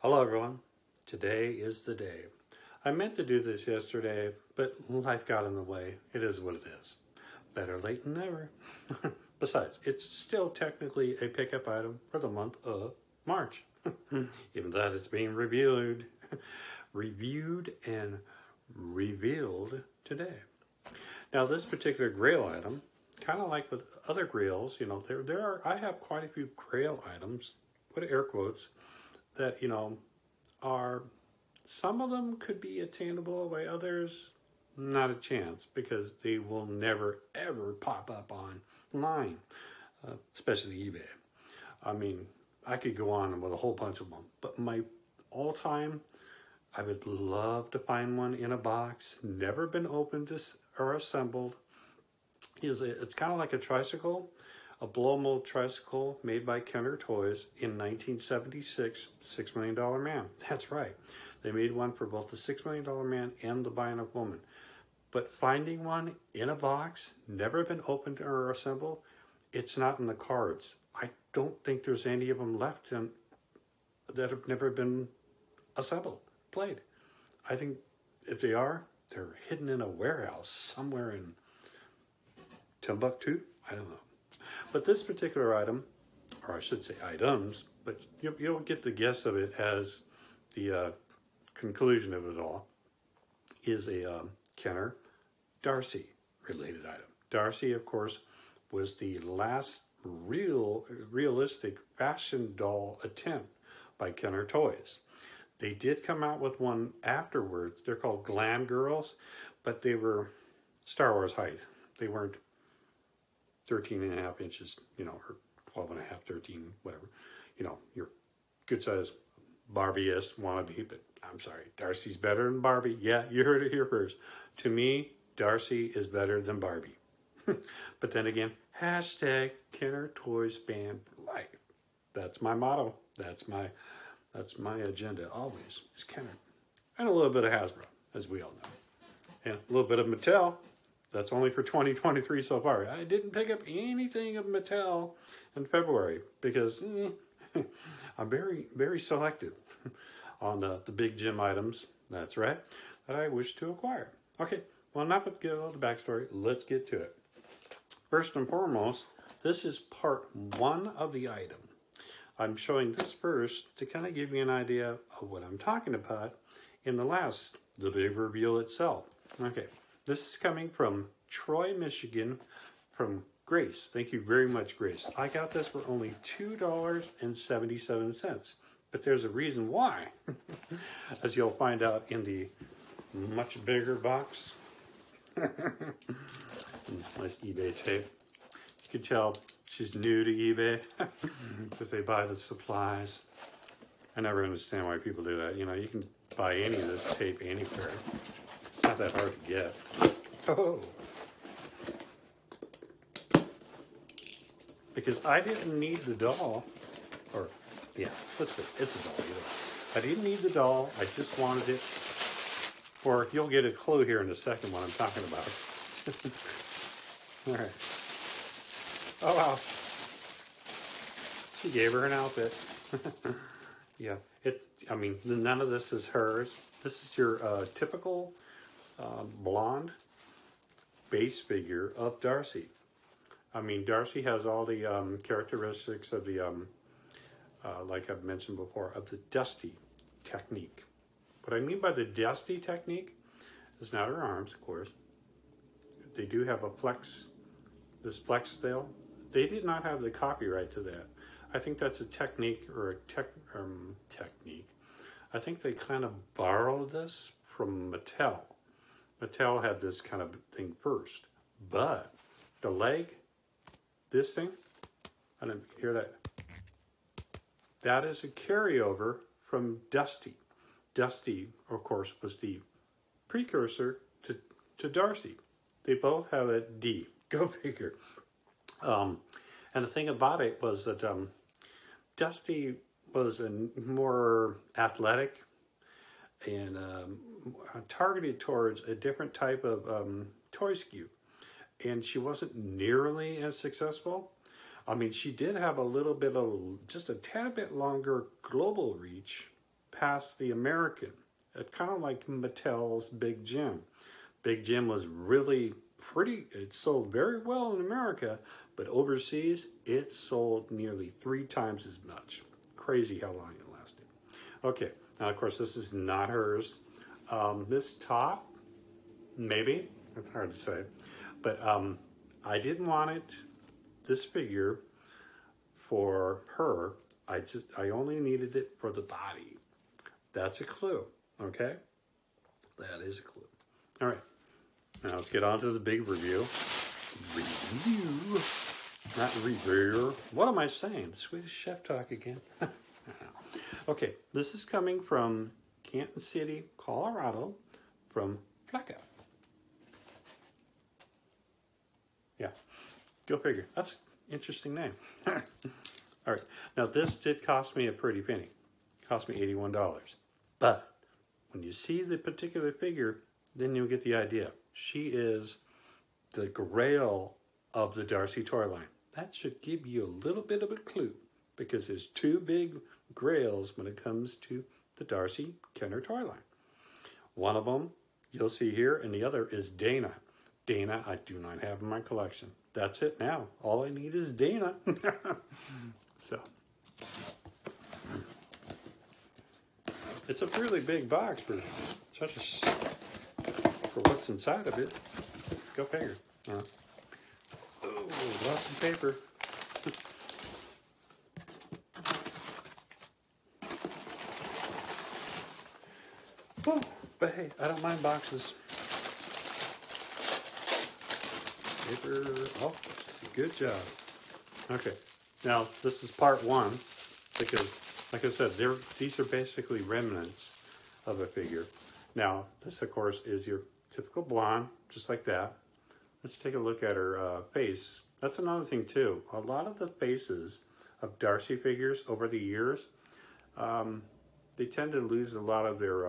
Hello everyone, today is the day. I meant to do this yesterday, but life got in the way. It is what it is. Better late than never. Besides, it's still technically a pickup item for the month of March. Even that it's being reviewed and revealed today. Now this particular Grail item, kind of like with other Grails, I have quite a few Grail items, put air quotes, that, are, some of them could be attainable by others, not a chance, because they will never, ever pop up online, especially eBay. I mean, I could go on with a whole bunch of them, but my all-time, I would love to find one in a box, never been opened or assembled, it's kind of like a tricycle, a blow mold tricycle made by Kenner Toys in 1976, $6 Million Man. That's right. They made one for both the $6 Million Man and the Bionic Woman. But finding one in a box, never been opened or assembled, it's not in the cards. I don't think there's any of them left that have never been assembled, played. I think if they are, they're hidden in a warehouse somewhere in Timbuktu. I don't know. But this particular item, or I should say items, but you'll get the gist of it as the conclusion of it all, is a Kenner Darci related item. Darci, of course, was the last realistic fashion doll attempt by Kenner Toys. They did come out with one afterwards. They're called Glam Girls, but they were Star Wars height. They weren't 13 and a half inches, or 12 and a half, 13, whatever. Your good size Barbie-esque wannabe, but I'm sorry, Darci's better than Barbie. Yeah, you heard it here first. To me, Darci is better than Barbie. But then again, hashtag Kenner Toys Fan for Life. That's my motto. That's my agenda always, is Kenner. And a little bit of Hasbro, as we all know. And a little bit of Mattel. That's only for 2023 so far. I didn't pick up anything of Mattel in February because I'm very, very selective on the big gym items, that's right, that I wish to acquire. Okay, well, not with all the backstory. Let's get to it. First and foremost, this is part one of the item. I'm showing this first to kind of give you an idea of what I'm talking about in the big reveal itself. Okay. This is coming from Troy, Michigan, from Grace. Thank you very much, Grace. I got this for only $2.77, but there's a reason why, as you'll find out in the much bigger box. Nice eBay tape. You can tell she's new to eBay because they buy the supplies. I never understand why people do that. You can buy any of this tape anywhere. It's not that hard to get. Oh. Because I didn't need the doll. Or, yeah, let's go. It's a doll. I didn't need the doll. I just wanted it. Or you'll get a clue here in a second what I'm talking about. All right. Oh, wow. She gave her an outfit. Yeah. None of this is hers. This is your typical blonde base figure of Darci. Darci has all the characteristics of the, like I've mentioned before, of the dusty technique. What I mean by the dusty technique is not her arms, of course. They do have this flex style. They did not have the copyright to that. I think that's a technique or a technique. I think they kind of borrowed this from Mattel. Mattel had this kind of thing first, but the leg, this thing, I didn't hear that. That is a carryover from Dusty. Dusty, of course, was the precursor to Darci. They both have a D. Go figure. And the thing about it was that Dusty was more athletic and targeted towards a different type of toy SKU. And she wasn't nearly as successful. She did have a little bit of, just a tad bit longer global reach past the American. It's kind of like Mattel's Big Jim. Big Jim was really pretty, it sold very well in America, but overseas it sold nearly 3 times as much. Crazy how long it lasted. Okay, now of course this is not hers. This top, maybe, it's hard to say, but I didn't want it, this figure, for her. I only needed it for the body. That's a clue, okay? That is a clue. All right, now let's get on to the big review. Review, not review. What am I saying? Swedish chef talk again. Okay, this is coming from Canton City, Colorado, from Plaka. Yeah, go figure. That's an interesting name. All right, now this did cost me a pretty penny. It cost me $81. But when you see the particular figure, then you'll get the idea. She is the Grail of the Darci toy line. That should give you a little bit of a clue, because there's 2 big Grails when it comes to the Darci Kenner toy line. One of them you'll see here, and the other is Dana. Dana I do not have in my collection. That's it now. All I need is Dana. So, it's a really big box for for what's inside of it. Go figure. Oh, lots of paper. Oh, but hey, I don't mind boxes. Paper. Oh, good job. Okay. Now, this is part 1, because, like I said, these are basically remnants of a figure. Now, this, of course, is your typical blonde, just like that. Let's take a look at her face. That's another thing, too. A lot of the faces of Darci figures over the years, they tend to lose a lot of their,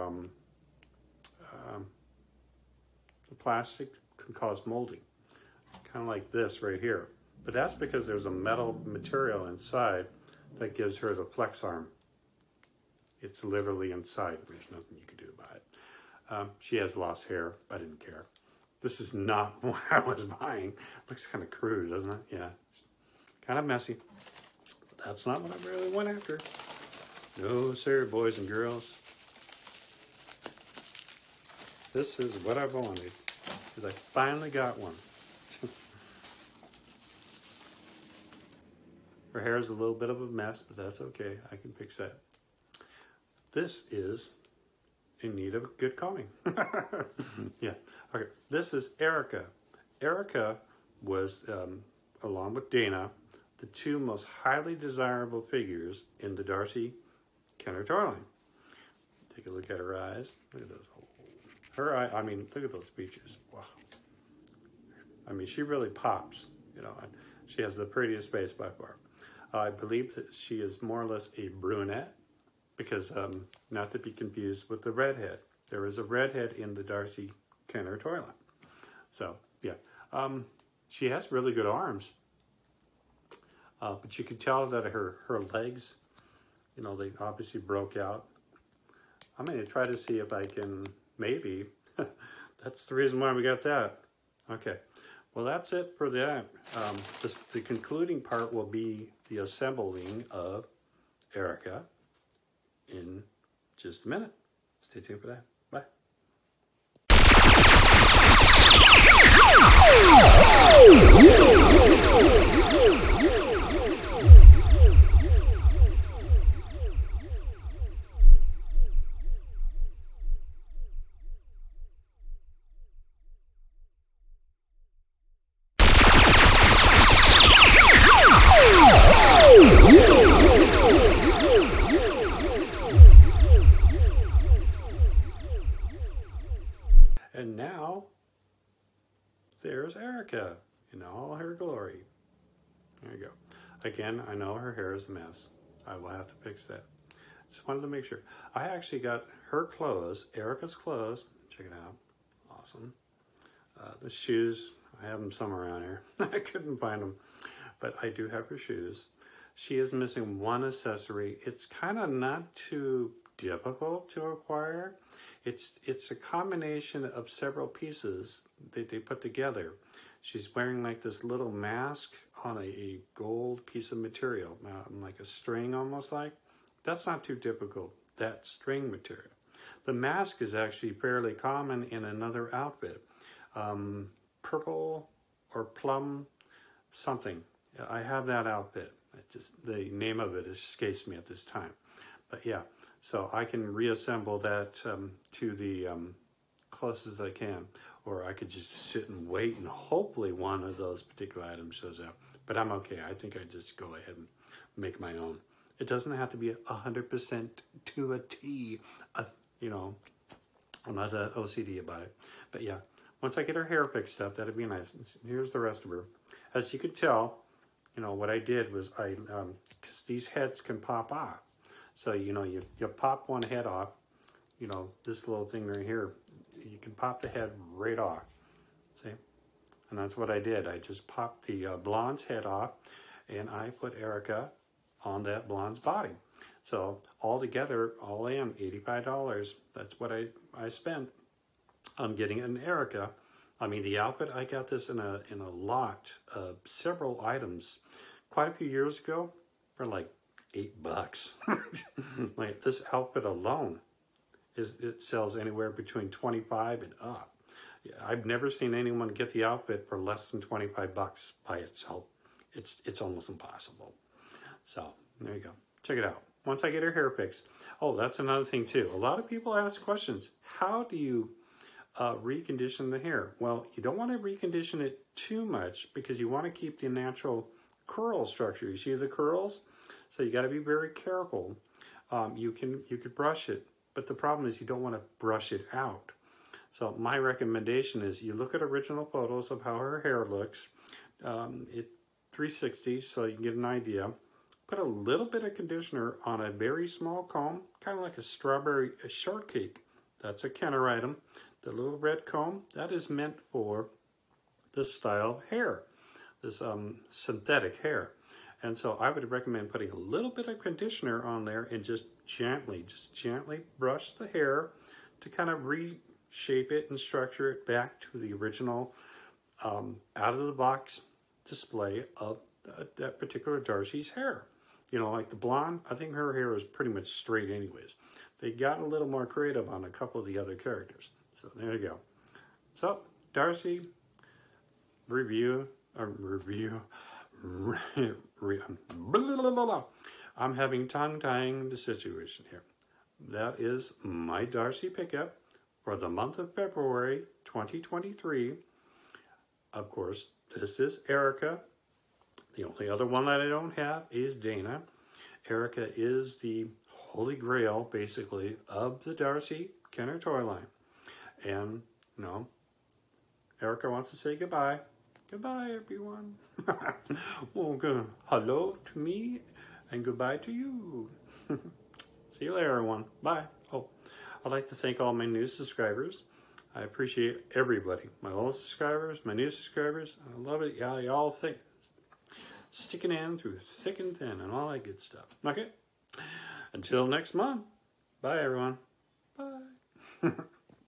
the plastic can cause molding. Kind of like this right here. But that's because there's a metal material inside that gives her the flex arm. It's literally inside. There's nothing you can do about it. She has lost hair. I didn't care. This is not what I was buying. Looks kind of crude, doesn't it? Yeah. Kind of messy. But that's not what I really went after. No, sir, boys and girls. This is what I wanted. Because I finally got one. Her hair is a little bit of a mess, but that's okay. I can fix that. This is in need of good combing. Yeah. Okay. This is Erica. Erica was, along with Dana, the 2 most highly desirable figures in the Darci Kenner toy line. Take a look at her eyes. Look at those. Her eye. I mean, look at those features. Wow. I mean, she really pops. You know, she has the prettiest face by far. I believe that she is more or less a brunette, because not to be confused with the redhead. There is a redhead in the Darci Kenner toy line. So, yeah. She has really good arms. But you can tell that her legs, you know, they obviously broke out. I'm going to try to see if I can, maybe. That's the reason why we got that. Okay. Well, that's it for that. The concluding part will be the assembling of Erica in just a minute. Stay tuned for that. Bye. And now, there's Erica in all her glory. There you go. Again, I know her hair is a mess. I will have to fix that. Just wanted to make sure. I actually got her clothes, Erica's clothes. Check it out. Awesome. The shoes, I have them somewhere around here. I couldn't find them, but I do have her shoes. She is missing one accessory. It's kind of not too difficult to acquire. It's a combination of several pieces that they put together. She's wearing like this little mask on a gold piece of material, like a string almost like. That's not too difficult, that string material. The mask is actually fairly common in another outfit. Purple or plum something. I have that outfit. The name of it escapes me at this time. But yeah, so I can reassemble that to the closest I can. Or I could just sit and wait and hopefully one of those particular items shows up. But I'm okay. I think I just go ahead and make my own. It doesn't have to be 100% to a T. You know, I'm not that OCD about it. But yeah, once I get her hair fixed up, that'd be nice. Here's the rest of her. As you could tell, you know, what I did was because these heads can pop off. So, you know, you pop one head off, you know, this little thing right here, you can pop the head right off, see? And that's what I did. I just popped the blonde's head off, and I put Erica on that blonde's body. So altogether, all in, $85. That's what I spent on getting an Erica. I mean, the outfit, I got this in a lot of several items quite a few years ago for like $8. Like this outfit alone, it sells anywhere between 25 and up. I've never seen anyone get the outfit for less than 25 bucks by itself. It's almost impossible. So there you go. Check it out. Once I get her hair fixed. Oh, that's another thing too. A lot of people ask questions. How do you recondition the hair? Well, you don't want to recondition it too much because you want to keep the natural curl structure. You see the curls? So you got to be very careful. You could brush it, but the problem is you don't want to brush it out. So my recommendation is you look at original photos of how her hair looks, 360, so you can get an idea. Put a little bit of conditioner on a very small comb, kind of like a strawberry shortcake. That's a Kenner item. The little red comb, that is meant for this style of hair, this synthetic hair. And so I would recommend putting a little bit of conditioner on there and just gently brush the hair to kind of reshape it and structure it back to the original out-of-the-box display of that particular Darci's hair. You know, like the blonde, I think her hair is pretty much straight anyways. They got a little more creative on a couple of the other characters. So there you go. So, Darci, I'm having tongue-tying situation here. That is my Darci pickup for the month of February 2023. Of course, this is Erica. The only other one that I don't have is Dana. Erica is the holy grail, basically, of the Darci Kenner toy line. And, you know, Erica wants to say goodbye. Goodbye, everyone. Well, good. Hello to me and goodbye to you. See you later, everyone. Bye. Oh, I'd like to thank all my new subscribers. I appreciate everybody. My old subscribers, my new subscribers. I love it. Yeah, y'all think sticking in through thick and thin and all that good stuff. Okay? Until next month. Bye, everyone. Bye.